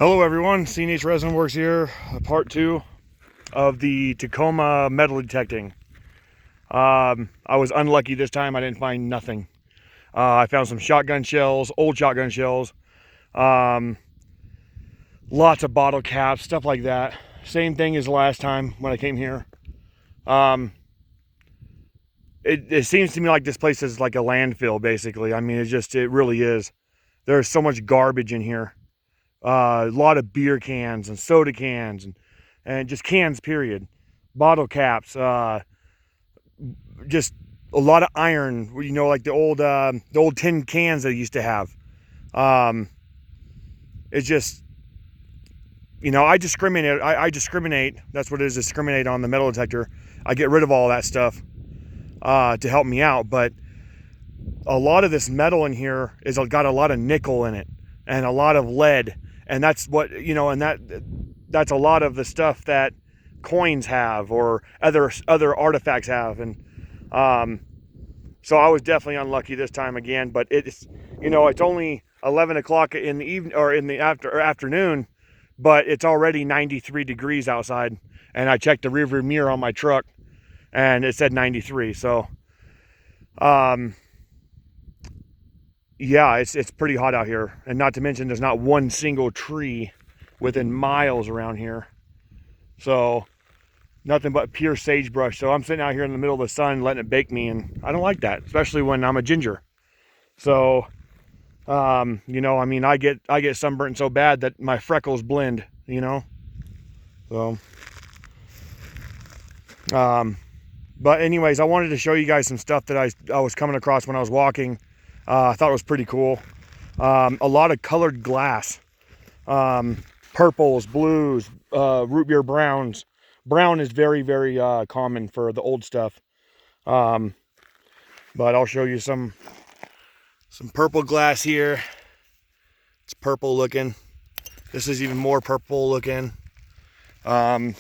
Hello everyone, CNH Resin Works here, part 2 of the Tacoma metal detecting. I was unlucky this time, I didn't find nothing. I found some shotgun shells, old shotgun shells, lots of bottle caps, stuff like that. Same thing as last time when I came here. It seems to me like this place is like a landfill basically. I mean, it really is. There's so much garbage in here. A lot of beer cans and soda cans and just cans, period. Bottle caps, just a lot of iron, like the old tin cans they used to have. It's just, I discriminate. I discriminate. That's what it is, discriminate on the metal detector. I get rid of all that stuff to help me out. But a lot of this metal in here is got a lot of nickel in it and a lot of lead. And that's what, that's a lot of the stuff that coins have or other artifacts have. And so I was definitely unlucky this time again, but it's only 11 o'clock in the evening or in the afternoon, but it's already 93 degrees outside. And I checked the rearview mirror on my truck and it said 93. So yeah, it's pretty hot out here. And not to mention there's not one single tree within miles around here. So nothing but pure sagebrush. So I'm sitting out here in the middle of the sun letting it bake me, and I don't like that, especially when I'm a ginger. So I mean, I get sunburnt so bad that my freckles blend, So but anyways, I wanted to show you guys some stuff that I was coming across when I was walking. I thought it was pretty cool. A lot of colored glass, purples, blues, root beer browns. Brown is very, very common for the old stuff. But I'll show you some purple glass here. It's purple looking. This is even more purple looking. This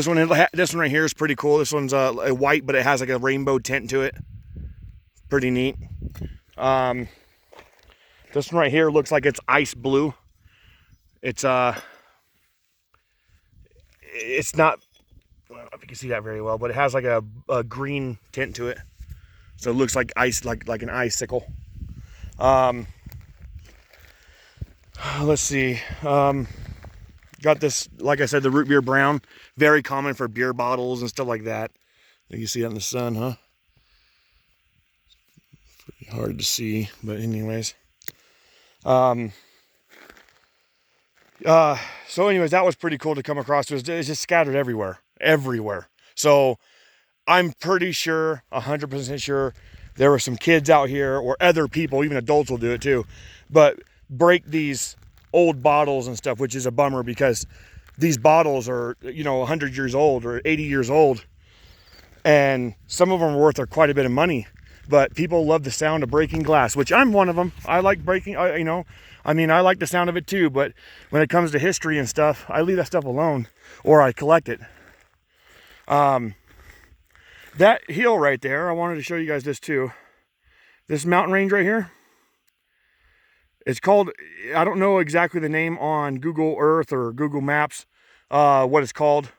one right here is pretty cool. This one's a white, but it has like a rainbow tint to it. Pretty neat. This one right here looks like it's ice blue. It's not, I don't know if you can see that very well, but it has like a green tint to it. So it looks like ice, like an icicle. Let's see. Got this, like I said, the root beer brown, very common for beer bottles and stuff like that. You can see that in the sun, huh? Pretty hard to see, but anyways. So anyways, that was pretty cool to come across. It's just scattered everywhere. So I'm pretty sure, 100% sure, there were some kids out here, or other people, even adults will do it too, but break these old bottles and stuff, which is a bummer because these bottles are, 100 years old or 80 years old, and some of them are worth quite a bit of money. But people love the sound of breaking glass, which I'm one of them. I like breaking, I like the sound of it too, but when it comes to history and stuff, I leave that stuff alone, or I collect it. That hill right there, I wanted to show you guys this too. This mountain range right here, it's called, I don't know exactly the name on Google Earth or Google Maps, what it's called,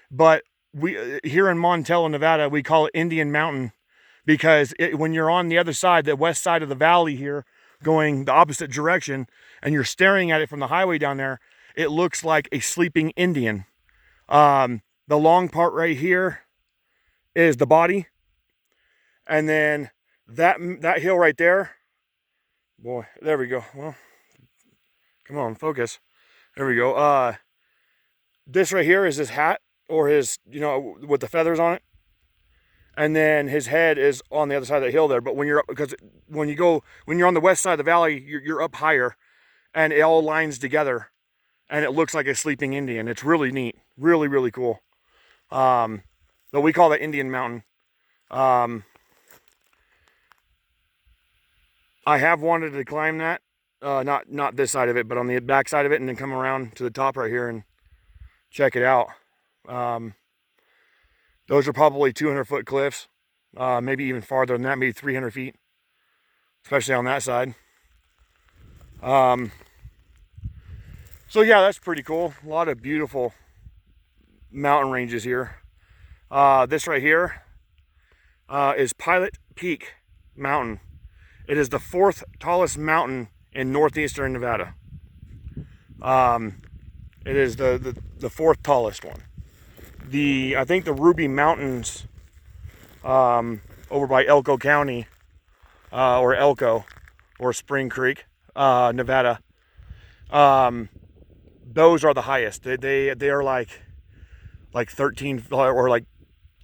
but we here in Montello, Nevada, we call it Indian Mountain. Because when you're on the other side, the west side of the valley here, going the opposite direction, and you're staring at it from the highway down there, it looks like a sleeping Indian. The long part right here is the body. And then that hill right there, boy, there we go. Well, come on, focus. There we go. This right here is his hat, or his, with the feathers on it. And then his head is on the other side of the hill there. But when you're up, because when you're on the west side of the valley, you're up higher, and it all lines together, and it looks like a sleeping Indian. It's really neat, really, really cool. But we call that Indian Mountain. I have wanted to climb that, not this side of it, but on the back side of it, and then come around to the top right here and check it out. Those are probably 200-foot cliffs, maybe even farther than that, maybe 300 feet, especially on that side. So yeah, that's pretty cool. A lot of beautiful mountain ranges here. This right here is Pilot Peak Mountain. It is the 4th tallest mountain in northeastern Nevada. It is the 4th tallest one. I think the Ruby Mountains over by Elko County, or Elko, or Spring Creek, Nevada, those are the highest. They are like 13, or like,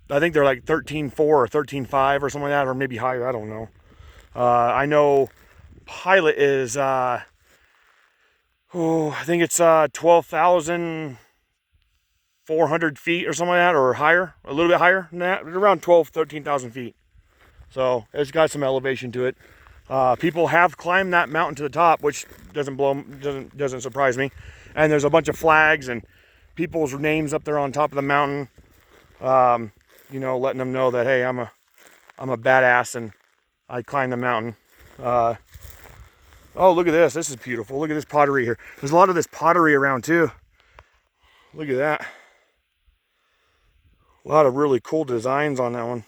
I think they're like 13.4 or 13.5 or something like that, or maybe higher. I don't know. I know Pilot is I think it's 12,400 feet or something like that, or higher, a little bit higher than that, around 13,000 feet. So it's got some elevation to it. People have climbed that mountain to the top, which doesn't surprise me. And there's a bunch of flags and people's names up there on top of the mountain. You know, letting them know that, hey, I'm a badass and I climbed the mountain. Oh, look at this. This is beautiful. Look at this pottery here. There's a lot of this pottery around too. Look at that. A lot of really cool designs on that one.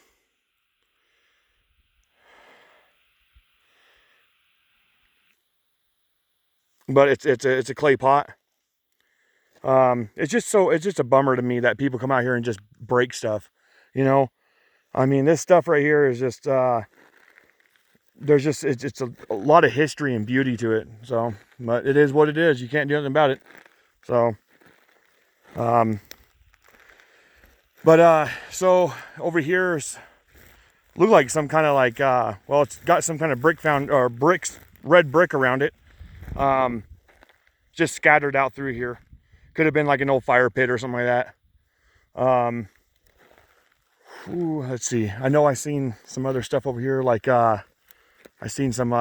But it's a clay pot. It's just a bummer to me that people come out here and just break stuff. You know, I mean, this stuff right here is just it's a lot of history and beauty to it. So, but it is what it is. You can't do anything about it. So, so over here look like some kind of like well, it's got some kind of red brick around it, just scattered out through here. Could have been like an old fire pit or something like that. Let's see. I know I seen some other stuff over here, like I seen some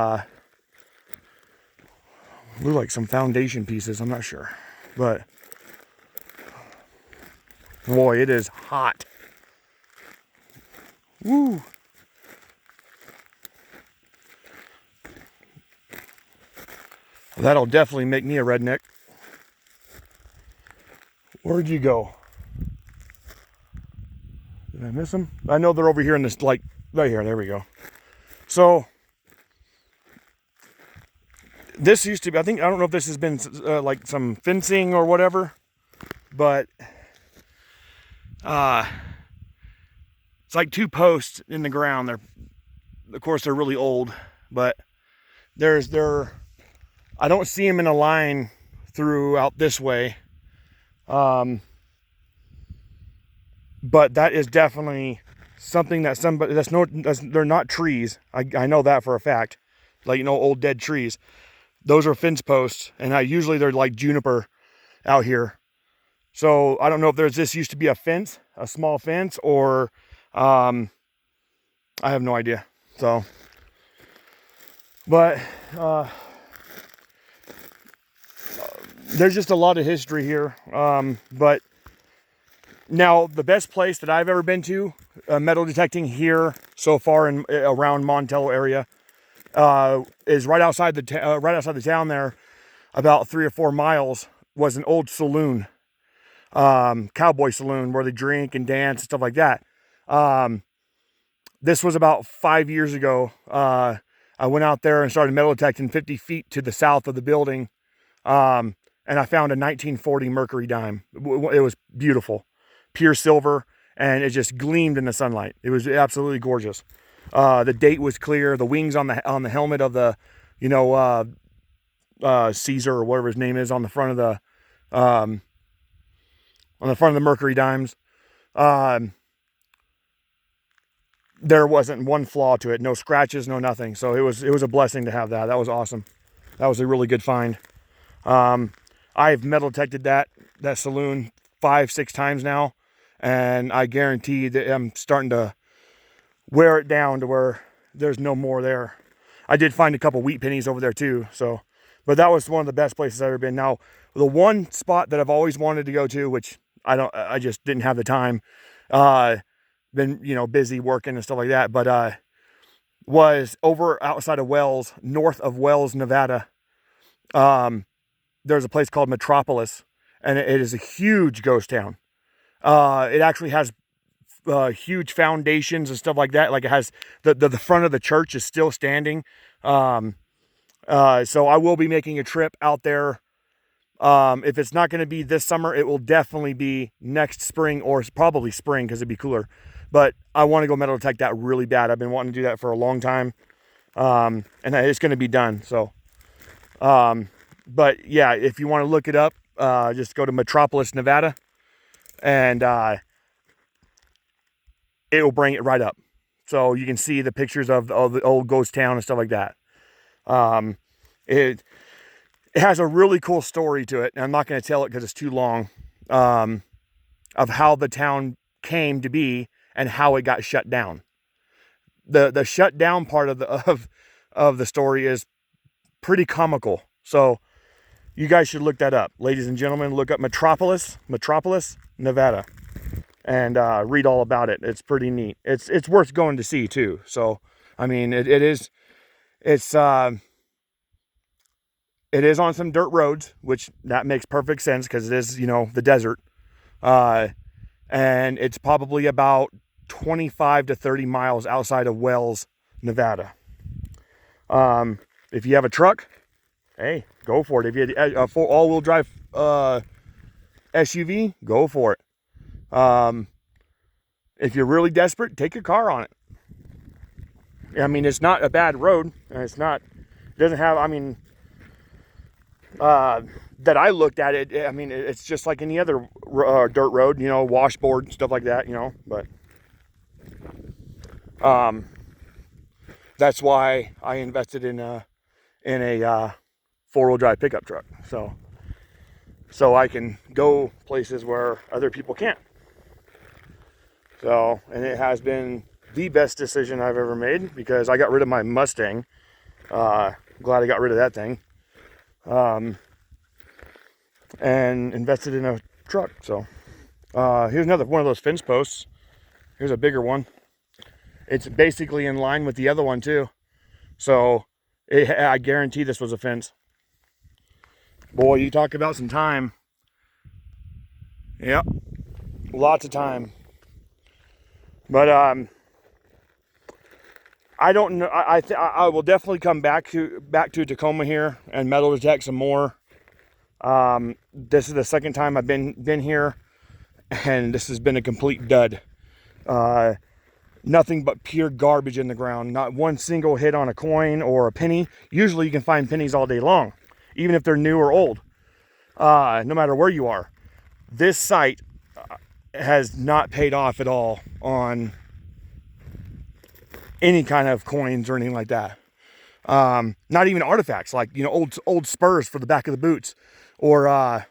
look like some foundation pieces. I'm not sure, but boy, it is hot. Woo. That'll definitely make me a redneck. Where'd you go? Did I miss them? I know they're over here in this, like, right here. There we go. So, this used to be, I don't know if this has been like some fencing or whatever, but it's like 2 posts in the ground. Of course, they're really old, but I don't see them in a line throughout this way. But that is definitely something that they're not trees. I know that for a fact. Like, you know, old dead trees. Those are fence posts, and usually they're like juniper out here. So I don't know if this used to be a fence, a small fence, or I have no idea. So, but there's just a lot of history here. But now the best place that I've ever been to metal detecting here so far in around Montello area is right outside the town there, about 3 or 4 miles, was an old saloon, cowboy saloon, where they drink and dance and stuff like that. This was about 5 years ago. I went out there and started metal detecting 50 feet to the south of the building, and I found a 1940 Mercury dime. It was beautiful, pure silver, and it just gleamed in the sunlight. It was absolutely gorgeous. The date was clear. The wings on the helmet of the, you know, Caesar or whatever his name is, on the front of the Mercury dimes. There wasn't one flaw to it. No scratches, no nothing. So it was a blessing to have that. That was awesome. That was a really good find. I've metal detected that saloon 5-6 times now, and I guarantee that I'm starting to wear it down to where there's no more there. I did find a couple wheat pennies over there too. So, but that was one of the best places I've ever been. Now, the one spot that I've always wanted to go to, which I just didn't have the time, been, you know, busy working and stuff like that, but was over outside of Wells, north of Wells, Nevada. there's a place called Metropolis, and it is a huge ghost town. It actually has huge foundations and stuff like that. Like it has the front of the church is still standing. So I will be making a trip out there. If it's not going to be this summer, it will definitely be next spring, or probably spring because it'd be cooler. But I want to go metal detect that really bad. I've been wanting to do that for a long time. And it's going to be done. So, but yeah, if you want to look it up, just go to Metropolis, Nevada, and it will bring it right up. So you can see the pictures of the old ghost town and stuff like that. It has a really cool story to it, and I'm not going to tell it because it's too long, of how the town came to be and how it got shut down. The shut down part of the story is pretty comical. So you guys should look that up. Ladies and gentlemen, look up Metropolis, Nevada, and read all about it. It's pretty neat. It's worth going to see too. So, I mean, it is on some dirt roads, which that makes perfect sense because it is, the desert. And it's probably about 25 to 30 miles outside of Wells, Nevada. If you have a truck, hey, go for it. If you had a full all-wheel drive SUV, go for it. If you're really desperate, take your car on it. I mean, it's not a bad road. It doesn't have, that I looked at it, it's just like any other dirt road, washboard, stuff like that, but that's why I invested in a four-wheel drive pickup truck. So I can go places where other people can't. So, and it has been the best decision I've ever made because I got rid of my Mustang. Glad I got rid of that thing. And invested in a truck. So here's another one of those fence posts. Here's a bigger one. It's basically in line with the other one too. So I guarantee this was a fence. Boy, you talk about some time. Yep, lots of time. But I don't know. I will definitely come back to Tacoma here and metal detect some more. This is the second time I've been here, and this has been a complete dud. Nothing but pure garbage in the ground. Not one single hit on a coin or a penny. Usually you can find pennies all day long, even if they're new or old, no matter where you are. This site has not paid off at all on any kind of coins or anything like that. Not even artifacts like, old spurs for the back of the boots, or I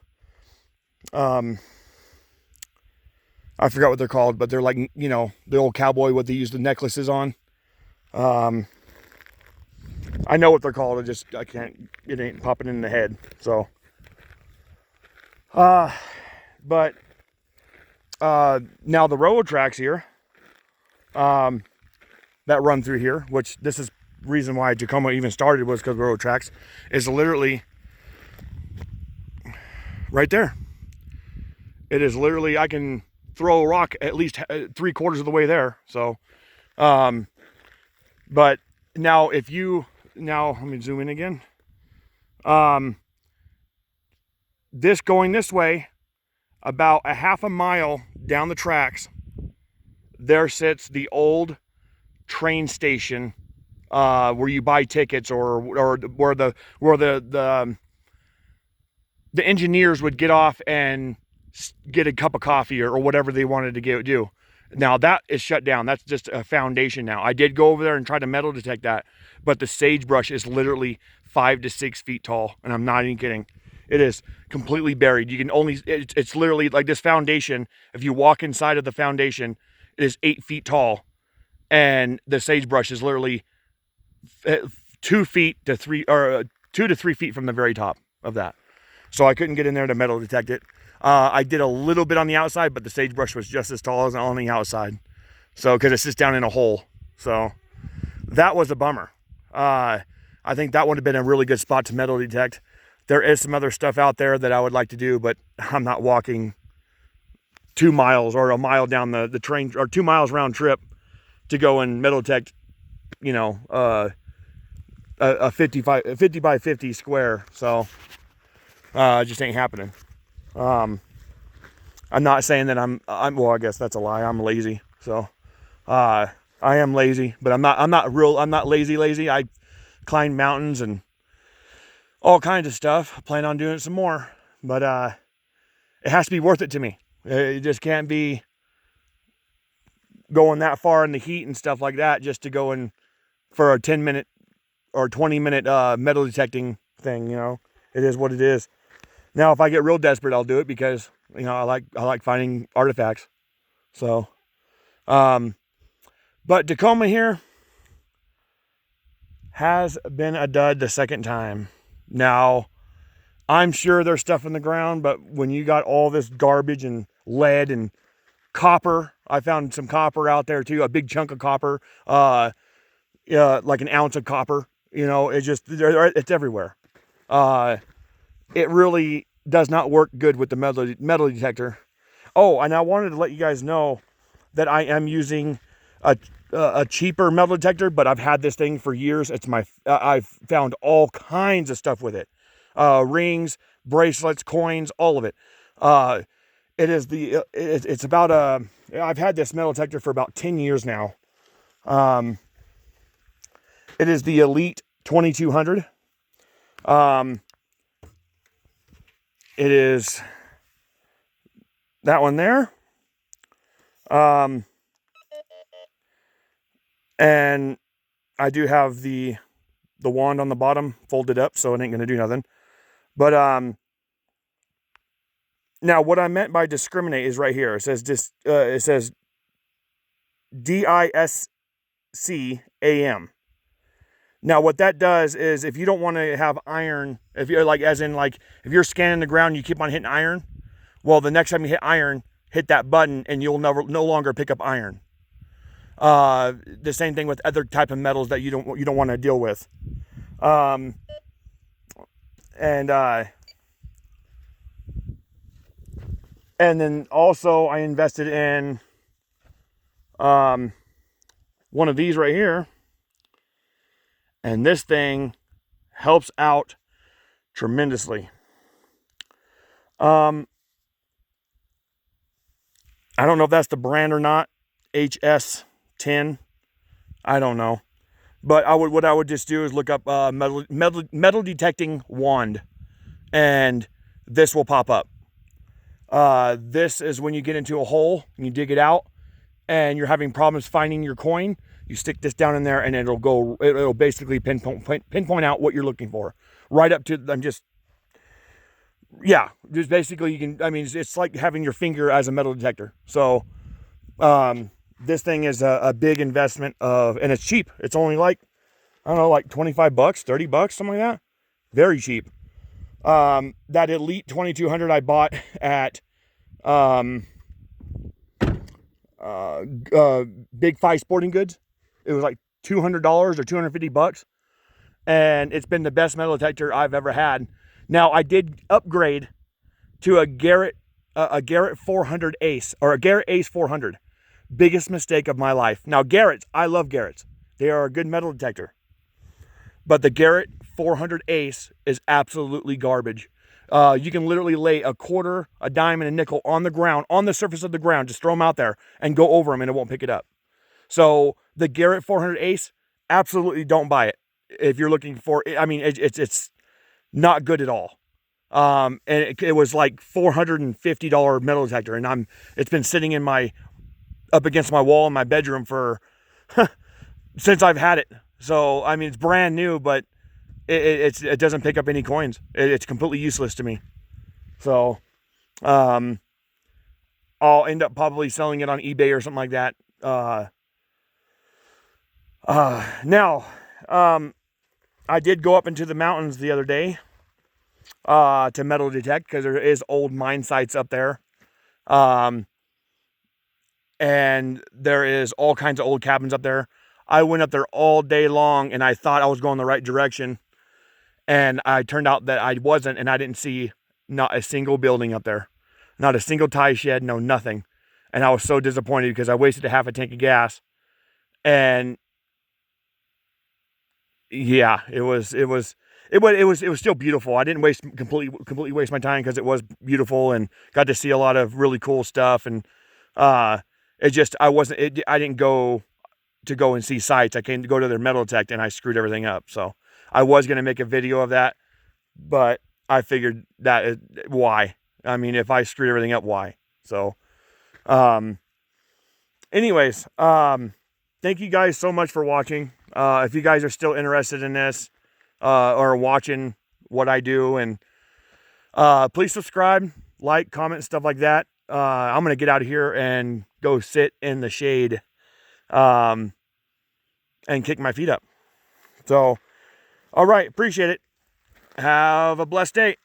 forgot what they're called, but they're like, the old cowboy, what they use the necklaces on. I know what they're called. It ain't popping in the head. So, but now the railroad tracks here, that run through here, which this is reason why Tacoma even started, was because railroad tracks, is literally right there. It is literally, I can throw a rock at least 3/4 of the way there. So, but now let me zoom in again. Going this way, about a half a mile down the tracks, there sits the old train station, where you buy tickets, or where the engineers would get off and get a cup of coffee or whatever they wanted to do. Now that is shut down. That's just a foundation now. I did go over there and try to metal detect that, but the sagebrush is literally 5 to 6 feet tall, and I'm not even kidding. It is completely buried. You can only, it's literally like this foundation. If you walk inside of the foundation, it is 8 feet tall, and the sagebrush is literally 2 feet to 3, or 2 to 3 feet from the very top of that. So I couldn't get in there to metal detect it. I did a little bit on the outside, but the sagebrush was just as tall as on the outside. So, because it sits down in a hole. So that was a bummer. I think that would have been a really good spot to metal detect. There is some other stuff out there that I would like to do, but I'm not walking 2 miles or a mile down the train, or 2 miles round trip to go and metal detect, you know, a 50 by 50 square. So it just ain't happening. I'm not saying that I'm well, I guess that's a lie. I'm lazy. So I am lazy, but I'm not lazy. I climb mountains and all kinds of stuff. I plan on doing it some more, but it has to be worth it to me. It just can't be going that far in the heat and stuff like that just to go in for a 10-minute or 20-minute metal detecting thing. You know, it is what it is. Now, if I get real desperate, I'll do it because, you know, I like finding artifacts. So, but Tacoma here has been a dud the second time. Now, I'm sure there's stuff in the ground, but when you got all this garbage and lead and copper, I found some copper out there too, a big chunk of copper, like an ounce of copper. You know, it's everywhere. It really does not work good with the metal detector. Oh, and I wanted to let you guys know that I am using a cheaper metal detector, but I've had this thing for years. I've found all kinds of stuff with it. Rings, bracelets, coins, all of it. It's about I've had this metal detector for about 10 years now. It is the Elite 2200. It is that one there. And I do have the wand on the bottom folded up, so it ain't gonna do nothing. But now what I meant by discriminate is right here. It says DISCAM. Now what that does is, if you don't want to have iron, if you're like, as in like, if you're scanning the ground, you keep on hitting iron. Well, the next time you hit iron, hit that button, and you'll no longer pick up iron. The same thing with other type of metals that you don't want to deal with. And then also I invested in one of these right here, and this thing helps out tremendously. I don't know if that's the brand or not. HS10. I don't know. But what I would just do is look up metal detecting wand, and this will pop up. This is when you get into a hole and you dig it out and you're having problems finding your coin. You stick this down in there and it'll basically pinpoint out what you're looking for. Right up to, just basically, you can, I mean, it's like having your finger as a metal detector. So, this thing is a big investment and it's cheap. It's only like, I don't know, like 25 bucks, 30 bucks, something like that. Very cheap. That Elite 2200 I bought at, Big Five Sporting Goods. It was like $200 or 250 bucks. And it's been the best metal detector I've ever had. Now, I did upgrade to a Garrett 400 Ace, or a Garrett Ace 400. Biggest mistake of my life. Now, Garrett's, I love Garrett's. They are a good metal detector. But the Garrett 400 Ace is absolutely garbage. You can literally lay a quarter, a dime, and a nickel on the ground, on the surface of the ground, just throw them out there and go over them and it won't pick it up. So the Garrett 400 Ace, absolutely don't buy it. If you're looking for, I mean, it's not good at all. And it was like $450 metal detector, and it's been sitting up against my wall in my bedroom for since I've had it. So I mean, it's brand new, but it doesn't pick up any coins. It's completely useless to me. So I'll end up probably selling it on eBay or something like that. Now, I did go up into the mountains the other day to metal detect, because there is old mine sites up there. And there is all kinds of old cabins up there. I went up there all day long and I thought I was going the right direction. And I turned out that I wasn't, and I didn't see not a single building up there. Not a single tie shed, no nothing. And I was so disappointed because I wasted a half a tank of gas. And yeah, it was still beautiful. I didn't completely waste my time because it was beautiful and got to see a lot of really cool stuff. And it just I didn't go and see sites. I came to go to their metal detect and I screwed everything up. So I was gonna make a video of that, but I figured that why? I mean, if I screwed everything up, why? So, anyways, thank you guys so much for watching. If you guys are still interested in this, or watching what I do, and please subscribe, like, comment, stuff like that. I'm gonna get out of here and go sit in the shade, and kick my feet up. So, all right, appreciate it. Have a blessed day.